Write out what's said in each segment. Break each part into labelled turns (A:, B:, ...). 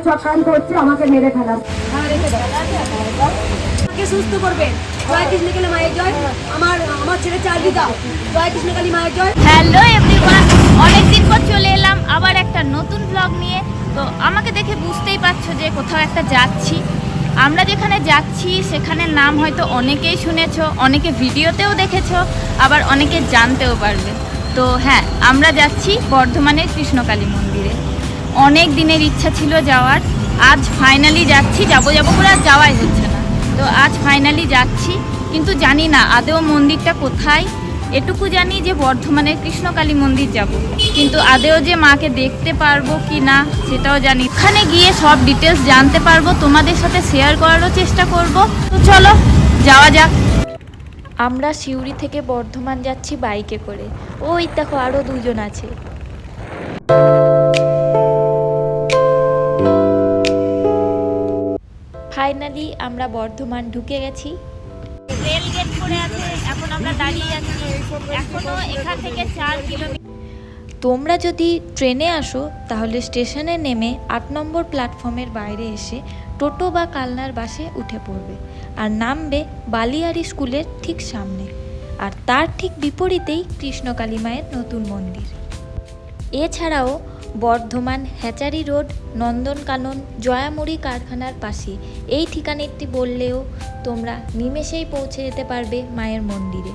A: চক্রান্ত হচ্ছে আমাকে মেরে ফেলার।
B: সুস্থ করবেন। জয় কৃষ্ণকালী মায়ের জয়। আমার ছেলে চাকরি দাও। জয় কৃষ্ণকালী মায়ের জয়।
C: হ্যালো এভরিওয়ান, অনেকদিন পর চলে এলাম আবার একটা নতুন ব্লগ নিয়ে। তো আমাকে দেখে বুঝতেই পারছো যে কোথাও একটা যাচ্ছি। আমরা যেখানে যাচ্ছি সেখানের নাম হয়তো অনেকেই শুনেছো, অনেকে ভিডিওতেও দেখেছো, আবার অনেকে জানতেও পারবে। তো হ্যাঁ, আমরা যাচ্ছি বর্ধমানের কৃষ্ণকালী মন্দিরে। অনেক দিনের ইচ্ছা ছিল যাওয়ার, আজ ফাইনালি যাচ্ছি। যাবো করে আর যাওয়াই হচ্ছে না। তো আজ ফাইনালি যাচ্ছি, কিন্তু জানি না আদৌ মন্দিরটা কোথায়। এটুকু জানি যে বর্ধমানের কৃষ্ণকালী মন্দির যাব, কিন্তু আদৌ যে মাকে দেখতে পারবো কি না সেটাও জানি। ওখানে গিয়ে সব ডিটেলস জানতে পারবো, তোমাদের সাথে শেয়ার করারও চেষ্টা করব। তো চলো যাওয়া যাক। আমরা সিউড়ি থেকে বর্ধমান যাচ্ছি বাইকে করে। ওই দেখো আরও দুজন আছে। ফাইনালি আমরা বর্ধমান ঢুকে গেছি। রেল গেট পড়ে আছে, এখন আমরা দাঁড়িয়ে আছি। এখনো এখান থেকে 4 কিলোমিটার। তোমরা যদি ট্রেনে আসো তাহলে স্টেশনে নেমে 8 নম্বর প্ল্যাটফর্মের বাইরে এসে টোটো বা কালনার বাসে উঠে পড়বে আর নামবে বালিয়াড়ি স্কুলের ঠিক সামনে। আর তার ঠিক বিপরীতেই কৃষ্ণকালী মায়ের নতুন মন্দির। এছাড়াও বর্ধমান হ্যাচারি রোড, নন্দনকানন, জয়ামুড়ি কারখানার পাশে এই ঠিকানাটি বললেও তোমরা নিমেষেই পৌঁছে যেতে পারবে মায়ের মন্দিরে।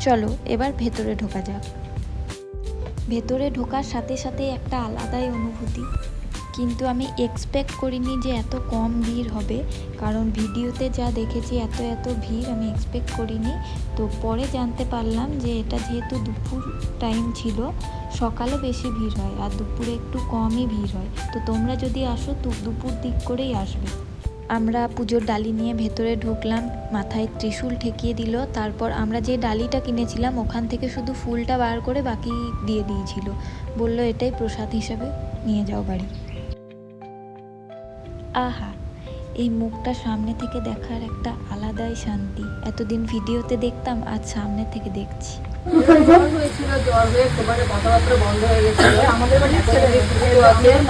C: চলো এবার ভেতরে ঢোকা যাক। ভেতরে ঢোকার সাথে সাথে একটা আলাদাই অনুভূতি, কিন্তু আমি এক্সপেক্ট করিনি যে এত কম ভিড় হবে, কারণ ভিডিওতে যা দেখেছি এত ভিড় আমি এক্সপেক্ট করিনি। তো পরে জানতে পারলাম যে এটা যেহেতু দুপুর টাইম ছিল, সকালে বেশি ভিড় হয় আর দুপুরে একটু কমই ভিড় হয়। তো তোমরা যদি আসো তো দুপুর দিক করেই আসবে। আমরা পুজোর ডালি নিয়ে ভেতরে ঢুকলাম, মাথায় ত্রিশূল ঠেকিয়ে দিল। তারপর আমরা যে ডালিটা কিনেছিলাম ওখান থেকে শুধু ফুলটা বার করে বাকি দিয়ে দিয়েছিল, বললো এটাই প্রসাদ হিসাবে নিয়ে যাও বাড়ি। আহা, এই মুখটা সামনে থেকে দেখার একটা আলাদাই শান্তি। এতদিন ভিডিওতে দেখতাম, আজ সামনে থেকে দেখছি।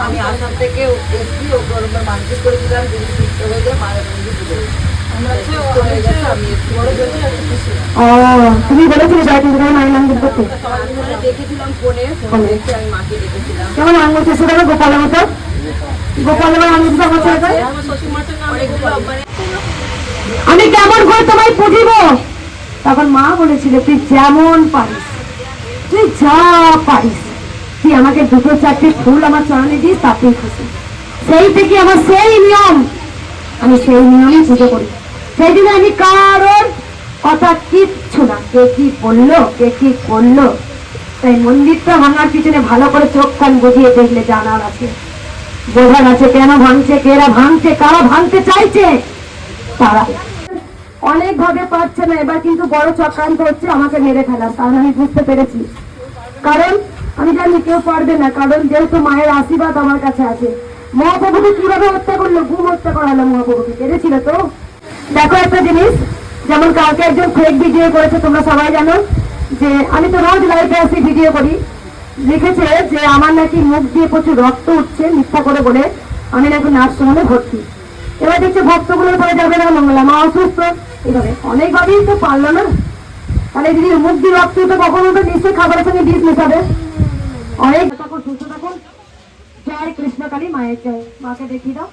B: আমি আসাম থেকে এসছি, মানসিক করেছিলাম যদি সুস্থ হয়ে যায় মায়ের মন্দির পুজো।
A: তুমি বলেছিলে জয় কৃষ্ণকালী মায়ের মন্দির করতে?
B: দেখেছিলাম ফোনে দেখে আমি মাকে দেখেছিলাম।
A: কেমন আঙুল চেষ্টা করো গোপালের মতো? গোপালের আঙুল আমার ছেলেটা আমি কেমন করে তোমায় পুজিব? তখন মা বলেছিল তুই যেমন পারিস, তুই যা পারিস, তুই আমাকে 2-4টে ফুল আমার চরণে দিস, তাতেই খুশি। সেই থেকে আমার সেই নিয়ম, আমি সেই নিয়মই পুজো করি। সেই দিনে আমি কারোর কথা কিচ্ছু না, কে কি বললো কে কি করলো, তাই মন্দিরটা ভাঙার পিছনে ভালো করে চোখ কান বুঝিয়ে দেখলে জানার আছে, বোঝার আছে কেন ভাঙছে, কেরা ভাঙছে, কারা ভাঙতে চাইছে। তারা অনেক ভাবে পারছে না, এবার কিন্তু বড় চক্রান্ত হচ্ছে আমাকে মেরে ফেলার। কারণ আমি বুঝতে পেরেছি, কারণ আমি জানি কেউ পারবে না, কারণ যেহেতু মায়ের আশীর্বাদ আমার কাছে আছে। মহাপ্রভুকে কিভাবে হত্যা করলো, গুম হত্যা করালো মহাপ্রভুকে, পেরেছিল তো। দেখো একটা জিনিস, যেমন কালকে একজন ফেক ভিডিও করেছে, তোমরা সবাই জানো যে আমি তো রোজ লাইভে আসি ভিডিও করি, লিখেছে যে আমার নাকি মুখ দিয়ে প্রচুর রক্ত উঠছে, মিথ্যা করে বলে আমি নাকি নার্সিংহোমে ভর্তি। এবার দেখছে ভক্তগুলোর পরে যাবে না, মঙ্গলা মা অসুস্থ, এইভাবে অনেকভাবেই তো পারলো না। তাহলে যদি মুখ দিয়ে রক্ত উঠে কখনো তো নিশ্চয়ই খাবারের সঙ্গে বিষ মেশাবে। অনেক থাকুন, সুস্থ থাকুন। জয় কৃষ্ণকালী মায়ের জয়। মাকে দেখিয়ে দাও।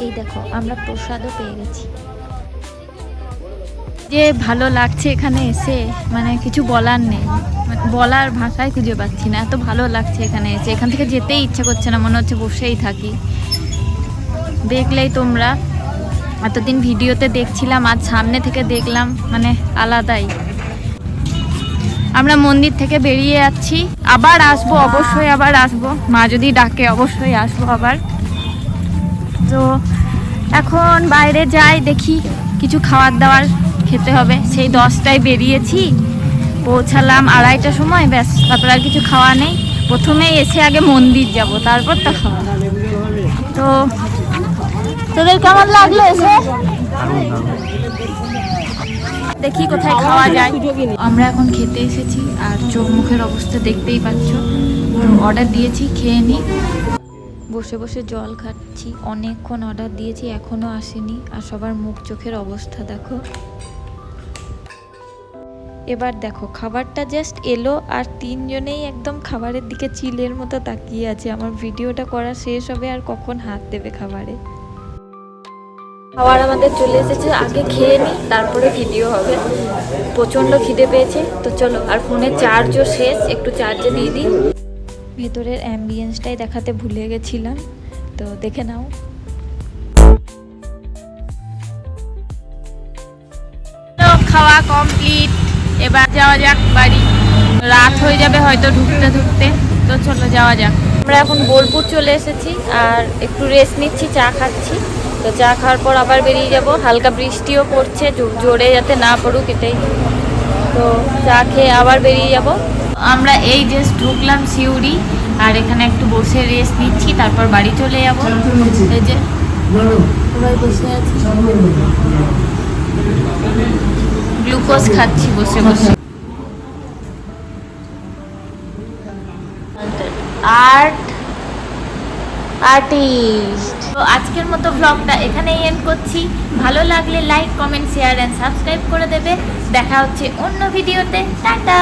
C: এই দেখো আমরা প্রসাদও পেয়ে গেছি। যে ভালো লাগছে এখানে এসে, মানে কিছু বলার নেই, বলার ভাষায় খুঁজে পাচ্ছি না, এত ভালো লাগছে এখানে এসে। এখান থেকে যেতেই ইচ্ছা করছে না, মনে হচ্ছে বসেই থাকি। দেখলেই তোমরা, এতদিন ভিডিওতে দেখছিলাম, আজ সামনে থেকে দেখলাম, মানে আলাদাই। আমরা মন্দির থেকে বেরিয়ে যাচ্ছি, আবার আসবো, অবশ্যই আবার আসবো, মা যদি ডাকে অবশ্যই আসবো আবার। তো এখন বাইরে যাই, দেখি কিছু খাবার দাবার খেতে হবে। সেই 10টায় বেরিয়েছি, পৌঁছালাম 2:30টার সময়, ব্যাস তারপর আর কিছু খাওয়া নেই। প্রথমেই এসে আগে মন্দির যাব, তারপর তো খাওয়া। তো তোদের কেমন লাগলো এসে? দেখি কোথায় খাওয়া যায়। আমরা এখন খেতে এসেছি আর চোখ মুখের অবস্থা দেখতেই পাচ্ছ। অর্ডার দিয়েছি, খেয়ে নিই। বসে বসে জল খাচ্ছি, অনেকক্ষণ অর্ডার দিয়েছি এখনও আসেনি। আর সবার মুখ চোখের অবস্থা দেখো। এবার দেখো খাবারটা জাস্ট এলো আর তিনজনেই একদম খাবারের দিকে চিলের মতো তাকিয়ে আছে। আমার ভিডিওটা করা শেষ হবে আর কখন হাত দেবে খাবারে। খাবার আমাদের চলে এসেছে, আগে খেয়ে নিই তারপরে ভিডিও হবে। প্রচণ্ড খিদে পেয়েছে, তো চলো। আর ফোনের চার্জও শেষ, একটু চার্জে দিয়ে দিই। ভেতরের অ্যাম্বিয়েন্সটাই দেখাতে ভুলে গেছিলাম, তো দেখে নাও। খাওয়া কমপ্লিট, এবার যাওয়া যাক বাড়ি। রাত হয়ে যাবে হয়তো ঢুকতে ঢুকতে, তো চলো যাওয়া যাক। আমরা এখন বোলপুর চলে এসেছি আর একটু রেস্ট নিচ্ছি, চা খাচ্ছি। তো চা খাওয়ার পর আবার বেরিয়ে যাব। হালকা বৃষ্টিও পড়ছে, জোরে যাতে না পড়ুক এটাই। তো চা খেয়ে আবার বেরিয়ে যাব। আমরা এই জাস্ট ঢুকলাম সিউড়ি, আর এখানে একটু বসে রেস্ট নিচ্ছি, তারপর বাড়ি চলে যাব। এই যে সবাই বসে আছি, গ্লুকোজ খাচ্ছি বসে বসে। আর্টিস্ট। তো আজকের মতো ব্লগটা এখানেই এন্ড করছি। ভালো লাগলে like, comment, share and subscribe করে দেবে। দেখা হচ্ছে অন্য ভিডিওতে। টাটা।